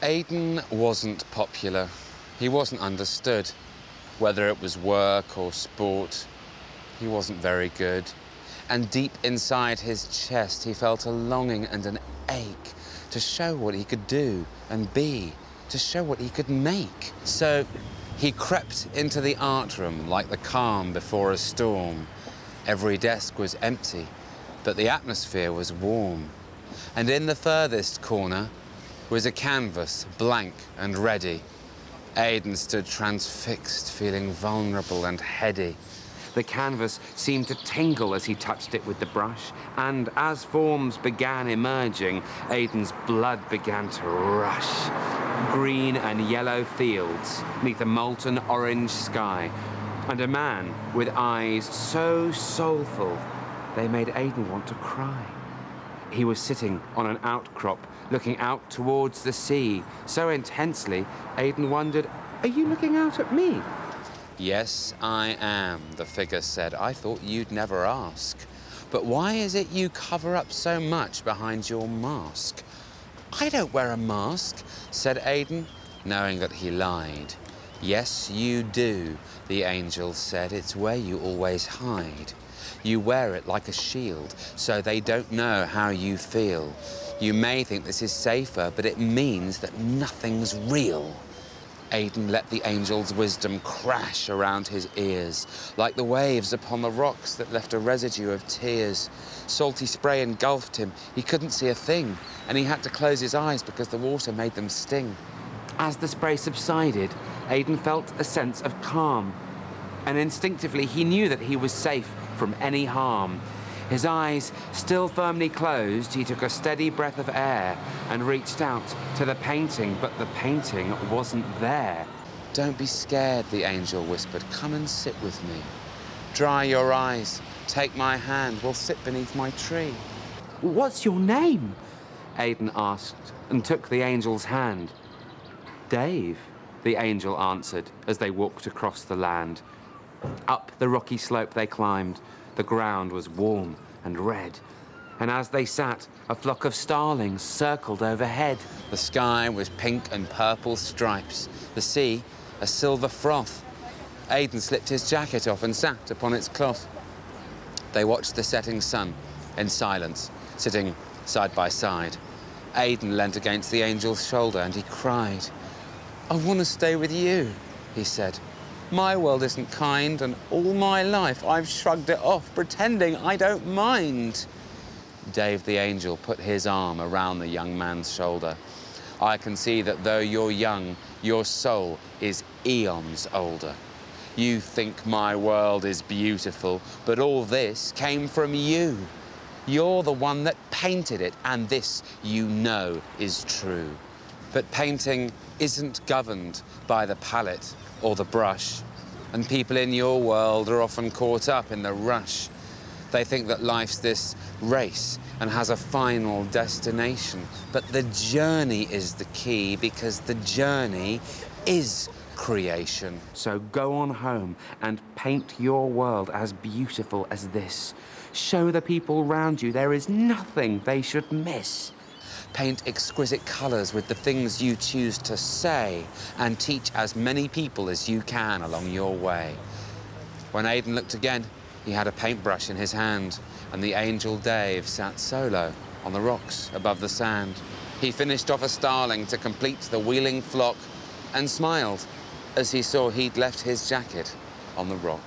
Aidan wasn't popular. He wasn't understood. Whether it was work or sport, he wasn't very good. And deep inside his chest, he felt a longing and an ache to show what he could do and be, to show what he could make. So he crept into the art room like the calm before a storm. Every desk was empty, but the atmosphere was warm. And in the furthest corner was a canvas, blank and ready. Aidan stood transfixed, feeling vulnerable and heady. The canvas seemed to tingle as he touched it with the brush, and as forms began emerging, Aidan's blood began to rush. Green and yellow fields neath a molten orange sky, and a man with eyes so soulful they made Aidan want to cry. He was sitting on an outcrop, looking out towards the sea, so intensely, Aidan wondered, "Are you looking out at me?" "Yes, I am," the figure said. "I thought you'd never ask. But why is it you cover up so much behind your mask?" "I don't wear a mask," said Aidan, knowing that he lied. "Yes, you do," the angel said. "It's where you always hide. You wear it like a shield, so they don't know how you feel. You may think this is safer, but it means that nothing's real." Aidan let the angel's wisdom crash around his ears, like the waves upon the rocks that left a residue of tears. Salty spray engulfed him. He couldn't see a thing, and he had to close his eyes because the water made them sting. As the spray subsided, Aidan felt a sense of calm, and instinctively he knew that he was safe from any harm. His eyes still firmly closed, he took a steady breath of air and reached out to the painting, but the painting wasn't there. "Don't be scared," the angel whispered. "Come and sit with me. Dry your eyes, take my hand, we'll sit beneath my tree." "What's your name?" Aidan asked and took the angel's hand. "Dave," the angel answered as they walked across the land. Up the rocky slope they climbed. The ground was warm and red, and as they sat, a flock of starlings circled overhead. The sky was pink and purple stripes, the sea a silver froth. Aidan slipped his jacket off and sat upon its cloth. They watched the setting sun in silence, sitting side by side. Aidan leant against the angel's shoulder and he cried. "I want to stay with you," he said. "My world isn't kind, and all my life I've shrugged it off, pretending I don't mind." Dave the angel put his arm around the young man's shoulder. "I can see that though you're young, your soul is eons older. You think my world is beautiful, but all this came from you. You're the one that painted it, and this you know is true. But painting isn't governed by the palette or the brush, and people in your world are often caught up in the rush. They think that life's this race and has a final destination, but the journey is the key, because the journey is creation. So go on home and paint your world as beautiful as this. Show the people round you there is nothing they should miss. Paint exquisite colours with the things you choose to say, and teach as many people as you can along your way." When Aidan looked again, he had a paintbrush in his hand, and the angel Dave sat solo on the rocks above the sand. He finished off a starling to complete the wheeling flock and smiled as he saw he'd left his jacket on the rock.